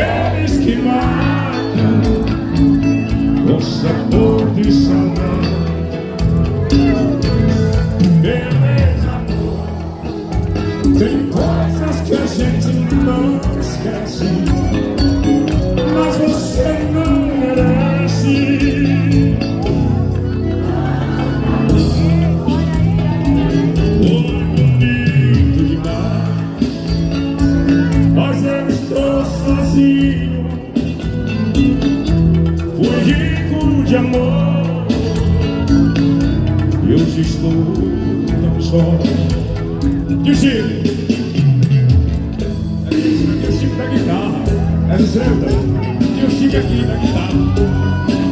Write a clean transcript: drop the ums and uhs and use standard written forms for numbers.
aqueles que matam com sabor de salão. Beleza, amor, tem coisas que a gente não esquece, mas você não merece. Foi bonito demais, mas eu estou sozinho. Fui rico de amor e hoje estou tão só. E o Chico? E o Chico da guitarra, é do Zelda. E o Chico aqui da guitarra.